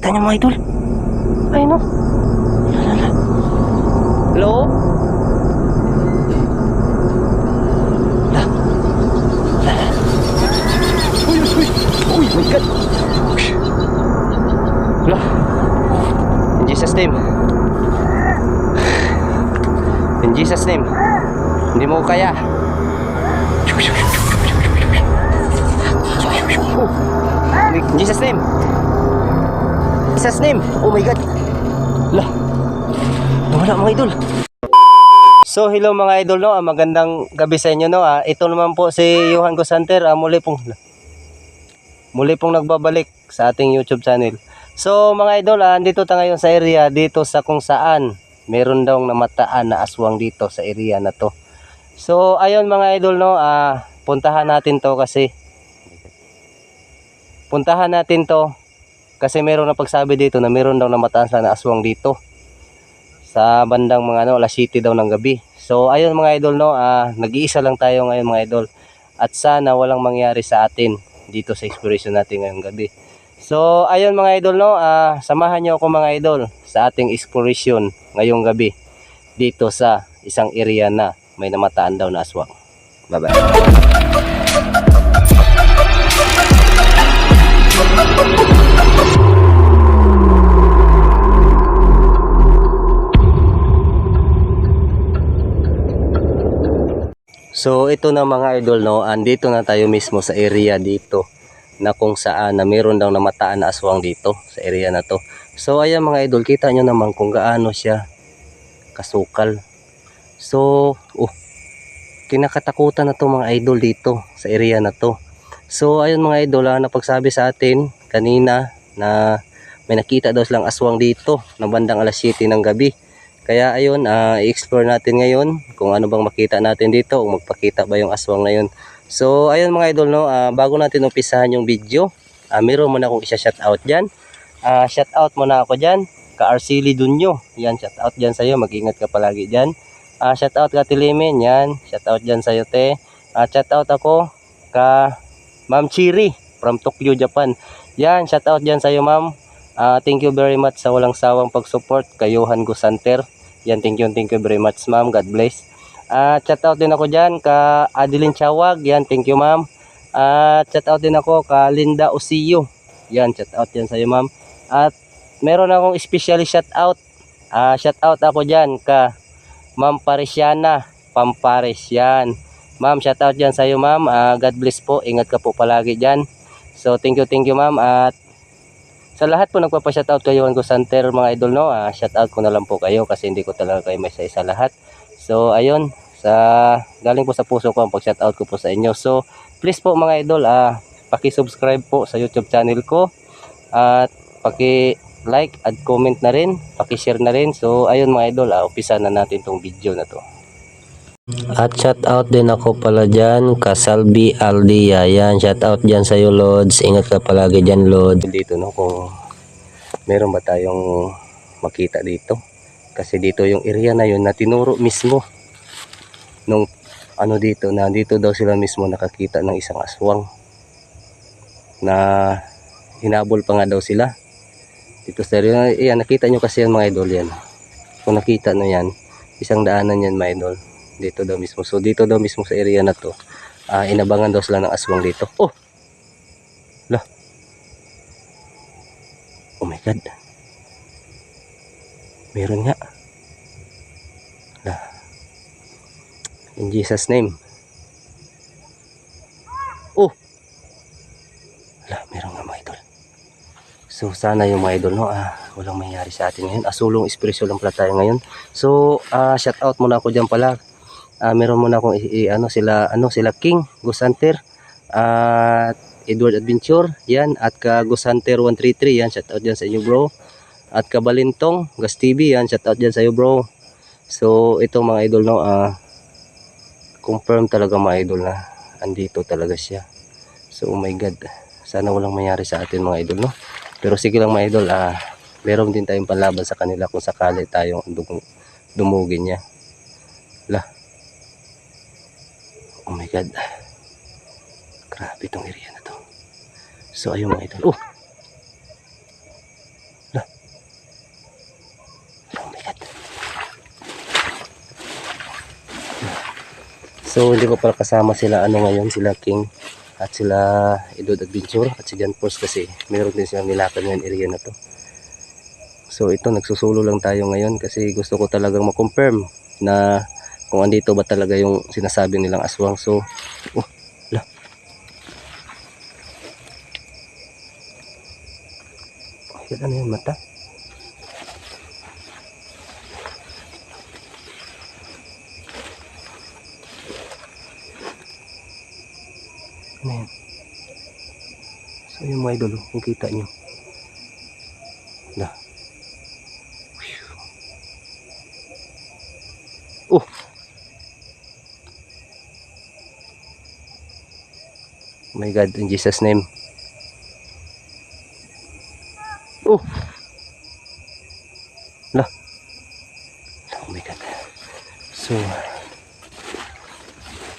Kita niyo mga idol. Ay no. Hello? Uy, my God. Wala. In Jesus name. In Jesus name. Hindi mo kaya. In Jesus name. Jesus name. Oh my God. Lah. Wala mga idol. So hello mga idol no, magandang gabi sa inyo no. Ito naman po si Johan Gusanter, muli pong nagbabalik sa ating YouTube channel. So mga idol, andito tayo ngayon sa area dito sa kung saan meron daw namataan na aswang dito sa area na to. So ayun mga idol no, puntahan natin to kasi meron na pagsabi dito na meron daw namataan na aswang dito sa bandang mga alas 7 daw ng gabi. So ayun mga idol no, nag-iisa lang tayo ngayon mga idol, at sana walang mangyari sa atin dito sa exploration natin ngayong gabi. So ayun mga idol no, samahan niyo ako mga idol sa ating exploration ngayong gabi dito sa isang area na may namataan daw na aswang. Bye bye. So ito na mga idol no, andito na tayo mismo sa area dito na kung saan na meron daw namataan na aswang dito sa area na to. So ayan mga idol, kita nyo naman kung gaano siya kasukal. So kinakatakutan na to mga idol dito sa area na to. So ayun mga idol, napagsabi sa atin kanina na may nakita daw silang aswang dito na bandang alas 7 ng gabi. Kaya ayun, i-explore natin ngayon kung ano bang makita natin dito, kung magpakita ba yung aswang na yun. So ayun mga idol no, bago natin umpisahan yung video, meron muna akong isa-shoutout dyan. Shoutout muna ako dyan ka Arceli Dunyo. Yan, shoutout dyan sa'yo, mag-ingat ka palagi dyan. Shoutout ka Tilimin, yan, shoutout dyan sa'yo te. Shoutout ako ka Ma'am Chiri from Tokyo, Japan. Yan, shoutout dyan sa'yo ma'am. Thank you very much sa walang sawang pag-support kay Johan Gusanter. Yan, thank you very much ma'am, God bless. Shoutout din ako dyan ka Adeline Chawag. Yan, thank you ma'am. Shoutout din ako ka Linda Osiyo. Yan, shoutout yan sa'yo ma'am. At meron akong especially shoutout. Shoutout ako dyan ka Ma'am Parisiana Pampares. Yan ma'am, shoutout dyan sa'yo ma'am. God bless po, ingat ka po palagi dyan. So thank you ma'am. At sa lahat po nagpapa-shoutout kayo Johan Gusanter mga idol no, shoutout ko na lang po kayo kasi hindi ko talaga kayo may isa lahat. So ayun, galing po sa puso ko ang pag-shoutout ko po sa inyo. So please po mga idol, paki-subscribe po sa YouTube channel ko at paki-like at comment na rin, paki-share na rin. So ayun mga idol, umpisa na natin tong video na to. At shoutout din ako pala dyan Kasalbi Aldia. Yan, shoutout dyan sa'yo Lods, ingat ka palagi dyan Lods. Dito no, kung meron ba tayong makita dito, kasi dito yung area na yun na tinuro mismo nung dito, na dito daw sila mismo nakakita ng isang aswang na hinabol pa nga daw sila dito sa area. Yan, nakita nyo kasi yan mga idol. Yan, kung nakita na yan, isang daanan yan mga idol, dito daw mismo. So dito daw mismo sa area na to, inabangan daw sila ng aswang dito. Oh my God, meron nga. In Jesus name. Meron nga mga idol. So sana yung mga idol no, walang mangyari sa atin ngayon. Sulong espiritu lang pala tayo ngayon. So shoutout muna ako dyan pala. Meron muna akong sila King Gusanter at Edward Adventure, yan, at ka Gusanter 133, yan, shoutout dyan sa inyo bro. At ka Balintong Gas TV, yan, shoutout dyan sa iyo bro. So ito mga idol no, confirm talaga mga idol na andito talaga siya. So oh my God, sana walang mangyari sa atin mga idol no. Pero sige lang mga idol, meron din tayong panlaban sa kanila kung sakali tayong dumugin niya. Oh my God, grabe itong area na to. So ayun mga idol, So hindi ko pala kasama sila ngayon, sila King at sila Idol Adventure at si John Force kasi meron din silang nilakad ngayon area na to. So ito, nagsusulo lang tayo ngayon kasi gusto ko talagang ma-confirm na kung andito ba talaga yung sinasabi nilang aswang. So la. Yan, ano yung mata? Ano yan? So yung mga idol, kung kita nyo. La. Oh! Oh my God, in Jesus' name. Oh! La. Oh my God. So,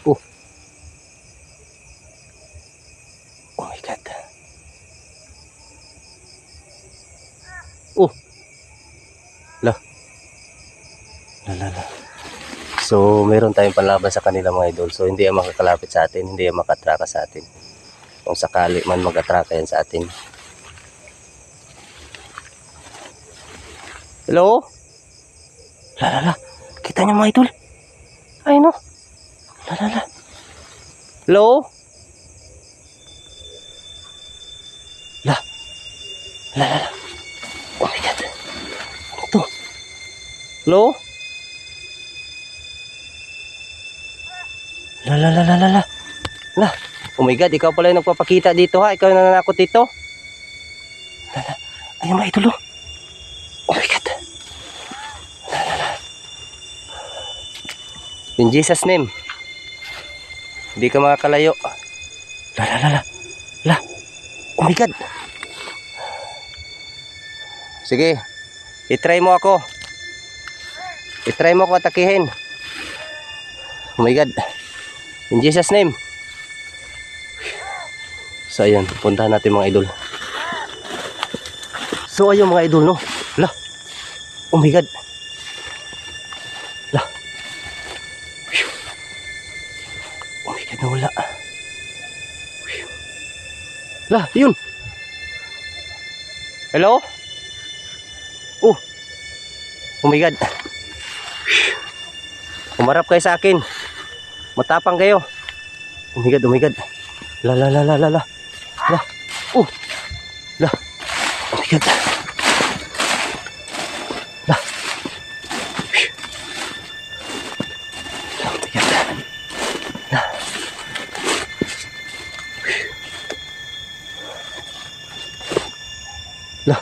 oh! Oh my God. Oh! La. La. So, meron tayong panlaban sa kanila mga idol. So, hindi yan makakalapit sa atin. Hindi yan makatraka sa atin. Kung sakali man mag-atraka yan sa atin. Hello? La. Kita niyo mga idol? Ay no. La. Hello? La. Oh my God. Ano to? Hello? La. Oh my God, ikaw pala yung nagpapakita dito ha. Ikaw yung nananakot dito. La. Ayun mga idol. Oh my God. La. In Jesus' name. Hindi ka makakalayo. La. Oh my God. Sige. I-try mo ako. I-try mo ako atakihin. Oh my God. In Jesus' name. So ayun, puntahan natin mga idol. So ayun mga idol, no. La. Oh my God. La. Oh my God, nawala. La, yun. Hello? Oh. Oh my God. Umarap kayo sa akin. Matapang kayo. Oh my God, oh my God. La. La. Oh. La. Oh my God. La. Oh my God. La. La.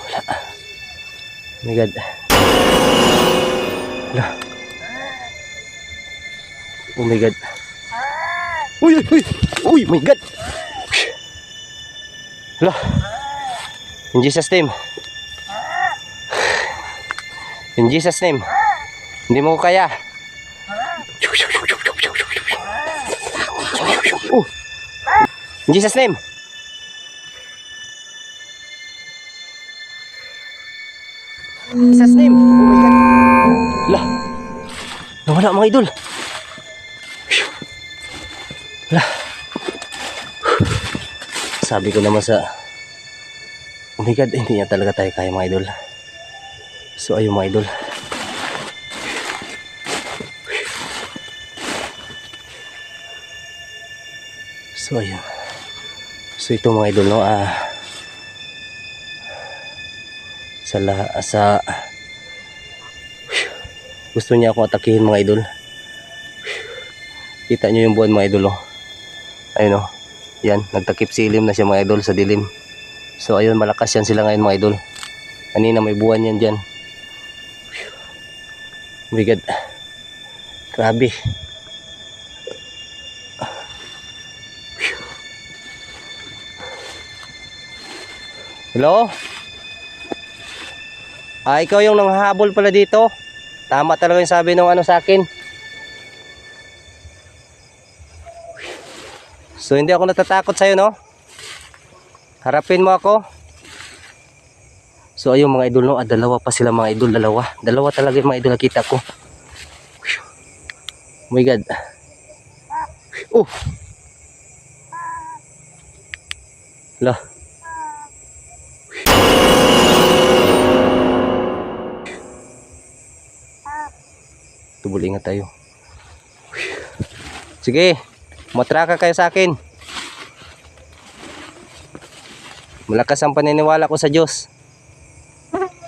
Wala. Oh my God. La. Oh my God. Uy, my God. La. In Jesus' name. In Jesus' name. Hindi mo ko kaya. Oh. In Jesus' name. Jesus' name. Oh my God. La. Nawala mga idol. La. Sabi ko naman sa oh my God, hindi niya talaga tayo kaya mga idol. So ayun mga idol. So ayun. So ito mga idol, no, sa gusto niya akong atakihin mga idol. Kita nyo yung buwan mga idol, oh. Ayun, oh. Yan, nagtakip silim na siya mga idol sa dilim. So ayun, malakas yan sila ngayon mga idol. Kanina may buwan yan dyan. Oh my God. Grabe. Hello? Ikaw yung nanghahabol pala dito. Tama talaga yung sabi ng ano sa akin. So hindi ako natatakot sa'yo, no? Harapin mo ako. So ayun mga idol, no? Dalawa pa sila mga idol, dalawa. Dalawa talaga yung mga idol nakita ko. Oh my God. Oh. Lah. Tubol, ingat tayo. Sige, matraka kayo sa akin. Malakas ang paniniwala ko sa Diyos.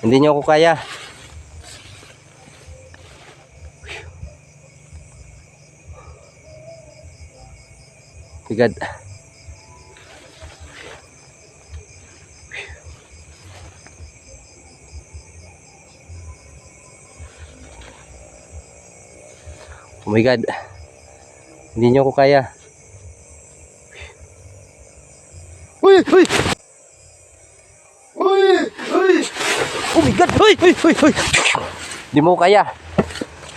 Hindi niyo ako kaya. God. Oh my God. Hindi niyo ako kaya. Uy! Uy! Uy! Uy! Oh my God! Uy! Uy! Uy! Uy! Hindi mo ako kaya.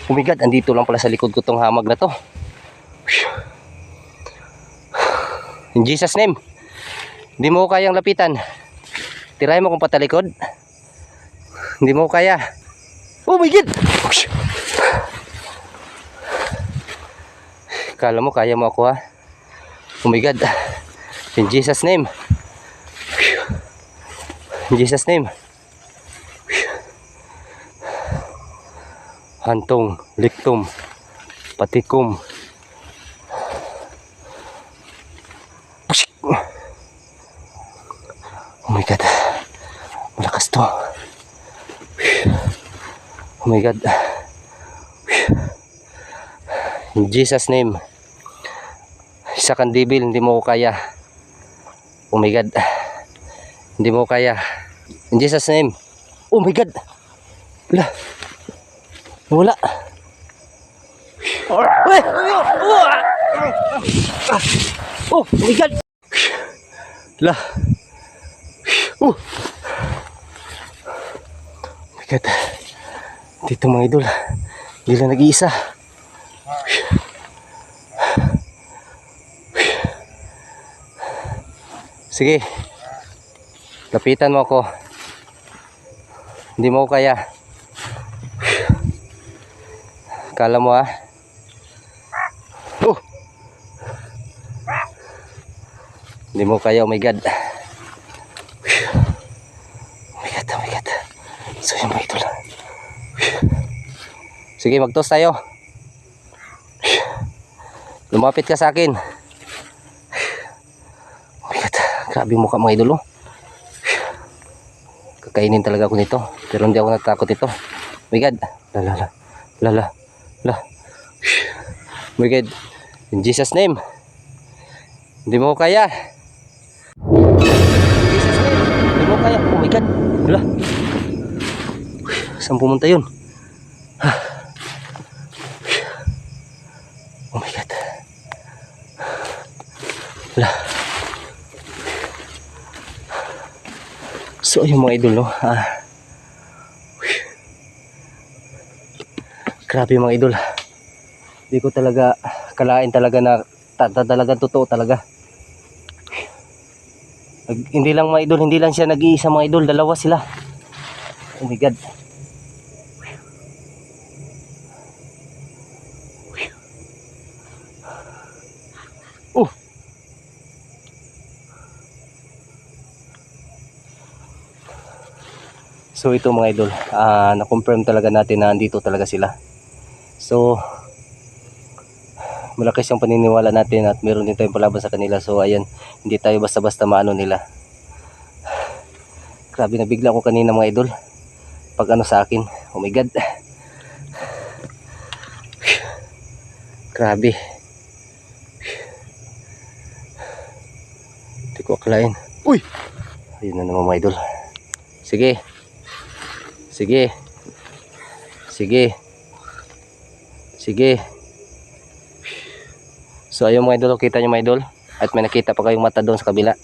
Oh my God, andito lang pala sa likod ko tong hamag na to. In Jesus name. Hindi mo ko kayang lapitan. Tirahin mo kung patalikod. Hindi mo ko kaya. Oh my God! Kala mo kaya mo ako ha? Oh my God. In Jesus name. In Jesus name. Hantong, liktom, patikom. Oh my God. Malakas to. Oh my God. In Jesus name. Isa kang devil, hindi mo ko kaya. Oh my God. Hindi mo ko kaya. In Jesus name. Oh my God. Wala. Wala. Oh my God. Lah. Oh my God. Dito mga idol. Hindi lang nag-iisa. Sige. Lapitan mo ako. Hindi mo ko kaya. Kala mo ha? Oh. Hindi mo kaya, oh my God. Oh my God, oh my God. So yun mga idol. Sige, mag-toast tayo. Lumapit ka sa akin. Oh my God, grabe mukha mga idol. Kakainin talaga ako nito. Pero hindi ako natakot ito. Oh my God. Lala. Lala. Lala. Oh my God. In Jesus name. Hindi mo kaya. In Jesus name. Hindi mo kaya. Oh my God. Wala. Saan pumunta yun? Oh my God. Wala. So yung mga idol, no? Grabe mga idol. Hindi ko talaga kalain talaga na talaga totoo talaga. Hindi lang mga idol, hindi lang siya nag-iisa mga idol, dalawa sila. Oh my God. Oh. So ito mga idol, na-confirm talaga natin na andito talaga sila. So malakas yung paniniwala natin at meron din tayong palaban sa kanila. So ayan, hindi tayo basta-basta maano nila. Grabe, nabigla ko kanina mga idol pag ano sa akin. Oh my God. Grabe. Hindi ko akalain. Uy! Ayun na naman mga idol. Sige. Sige. Sige. Sige. So ayun mga idol, kita nyo mga idol. At may nakita pa kayong mata doon sa kabila.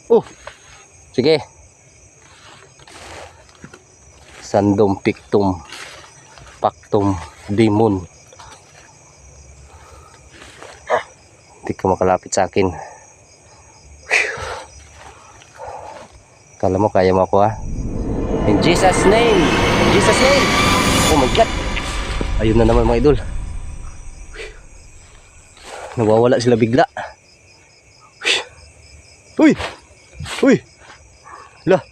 Oh. Sige. Sandom, Pictum, Pactum, Demon. Hindi ka makalapit sa akin. Kala mo kaya mo ako ha? In Jesus name. In Jesus name. Oh my God. Ayun na naman mga idol. Nawawala sila bigla. Uy! Uy! Lah!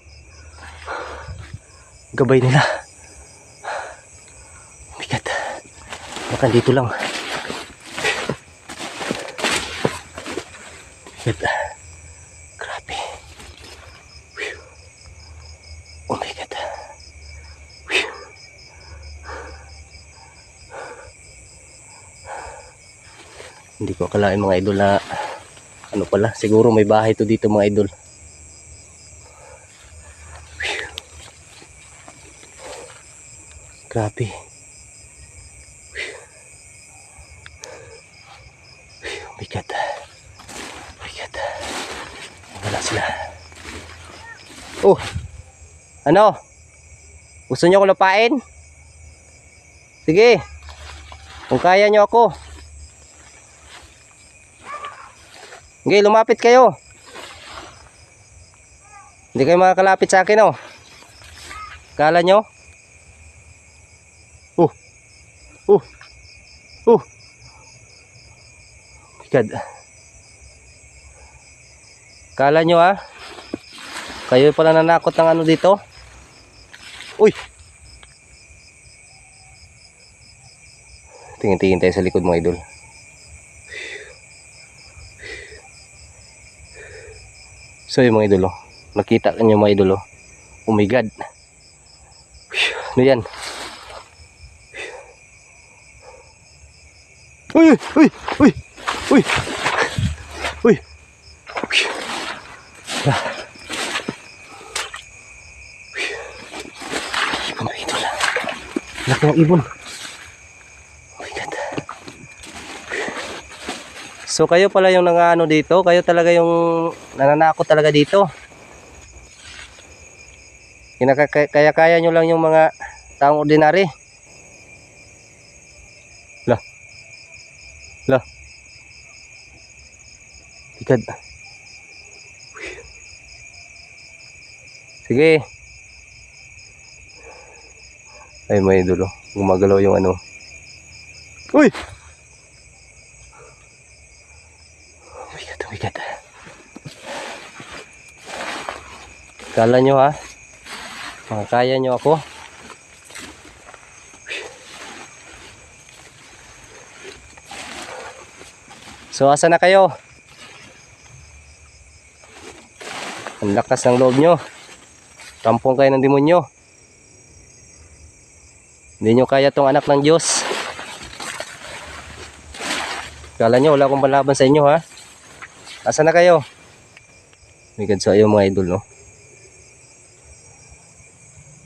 Gabay nila. Bigat. Baka dito lang. Bigat. Grabe. Oh my God. Hindi ko akalain mga idol na ano pala, siguro may bahay to dito mga idol. Grabe. Bigat. Bigat. Wala sila. Oh. Ano? Gusto niyo ko lupain? Sige. Kung kaya niyo ako. Okay, lumapit kayo. Hindi kayo makakalapit sa akin, oh. Kala nyo? Bigat. Kala nyo, ah. Kayo pala nanakot ng ano dito? Uy! Tingin-tingin tayo sa likod mga idol. So yung mga idol, oh. Nakita ka nyo mga idol, oh. Oh my God. Ano yan? Uy! Uy! Uy! Uy! Uy! Ibon mga idol. Laki ng ibon. Oh my God. So kayo pala yung nangano dito, kayo talaga yung nananakot talaga dito. Kaya nyo lang yung mga taong ordinary. Lah. Lah. Bigat. Sige. Ay may idol, gumagalaw yung ano. Uy! Bigat. Kala nyo ha, makakaya nyo ako. So asa na kayo? Ang lakas ng loob nyo. Tampong kayo ng demonyo. Hindi nyo kaya tong anak ng Diyos. Kala nyo wala akong palaban sa inyo ha. Asa na kayo? Bigad sa iyo mga idol, no?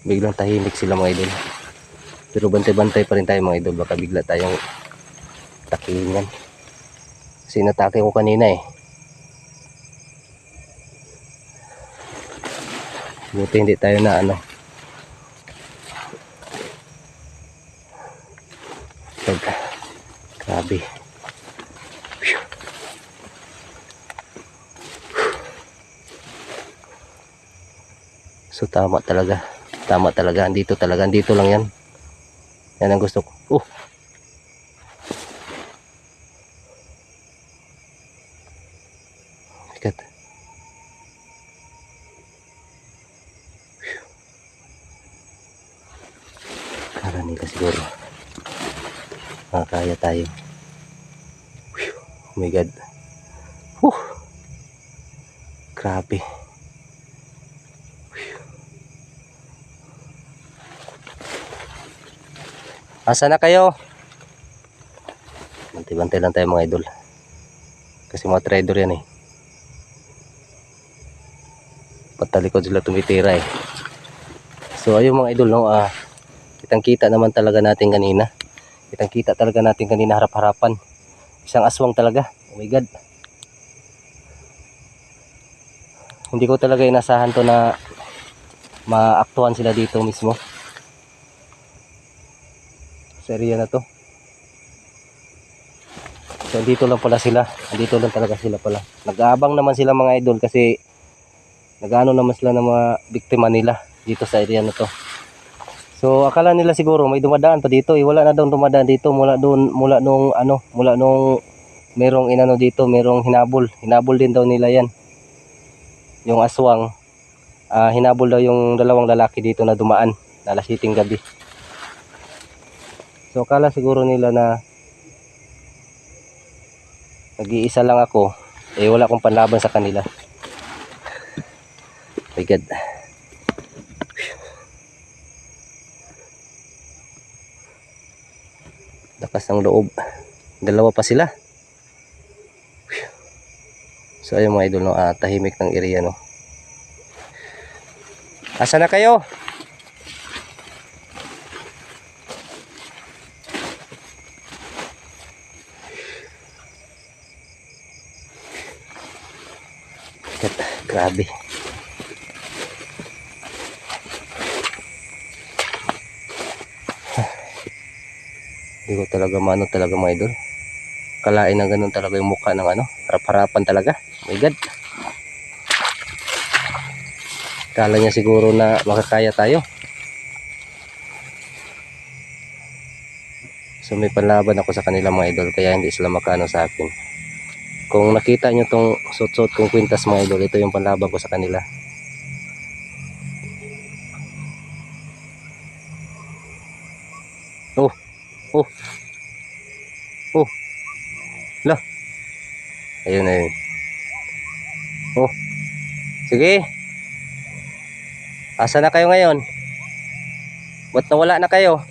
Biglang tahimik sila mga idol. Pero bantay-bantay pa rin tayo mga idol. Baka bigla tayong takihin yan. Kasi natake ko kanina eh. Buti hindi tayo na ano. Grabe. So tama talaga. Tama talaga. Andito talaga. Andito lang yan. Yan ang gusto ko. Bigat. Kala nila siguro. Makakaya tayo. Oh my God. Grabe. Asa na kayo? Bantay-bantay lang tayo mga idol. Kasi mga trader yan eh. Patalikod sila tumitira eh. So ayun mga idol, no, kitang-kita naman talaga natin kanina. Kitang-kita talaga natin kanina harap-harapan. Isang aswang talaga. Oh my God. Hindi ko talaga inasahan to na maaktuhan sila dito mismo. Sa area na to. So dito lang pala sila. Dito lang talaga sila pala. Nag-aabang naman sila mga idol kasi nag-ano naman sila ng mga biktima nila dito sa area na to. So akala nila siguro may dumadaan pa dito. Wala na daw dumadaan dito mula nung merong inano dito, merong hinabol. Hinabol din daw nila yan. Yung aswang, hinabol daw yung dalawang lalaki dito na dumaan, na alas 7 gabi. So akala siguro nila na nag-iisa lang ako, wala akong panlaban sa kanila. My God. Lakas ng loob. Dalawa pa sila. So ayun mga idol, no, tahimik ng area, no. Asa na kayo? Grabe. Hindi ko talaga mano talaga mga idol. Kalain na ganun talaga yung mukha ng ano, harap-harapan talaga. My God. Kala niya siguro na makakaya tayo. So may panlaban ako sa kanila mga idol, kaya hindi sila makaano sa akin. Kung nakita nyo tong suot-suot kong kwintas mga idol, ito yung panlaban ko sa kanila. Oh, oh, oh, lah, ayun na yun. Oh, sige, asa na kayo ngayon? Ba't nawala na kayo?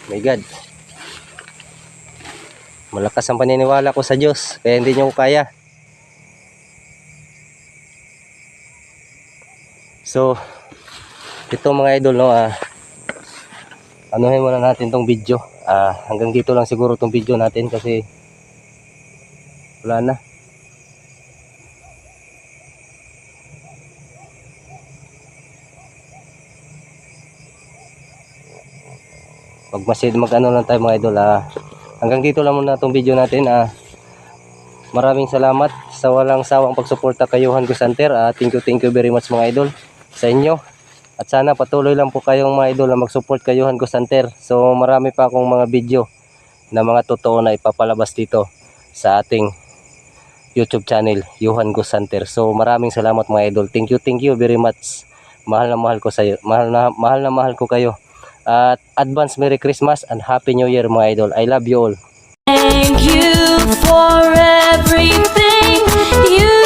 My God, malakas ang paniniwala ko sa Diyos, kaya hindi nyo ko kaya. So ito mga idol, no, anuhin muna natin tong video. Hanggang dito lang siguro tong video natin kasi wala na. Mag-ano lang tayo mga idol. Hanggang dito lang muna tong video natin. Maraming salamat sa walang sawang pagsuporta kay Johan Gusanter. Thank you very much mga idol sa inyo. At sana patuloy lang po kayong mga idol na mag-support kay Johan Gusanter. So marami pa akong mga video na mga totoo na ipapalabas dito sa ating YouTube channel, Johan Gusanter. So maraming salamat mga idol. Thank you very much. Mahal na mahal ko sa iyo. Mahal na mahal ko kayo. At advance Merry Christmas and Happy New Year mga idol. I love you all. Thank you for everything you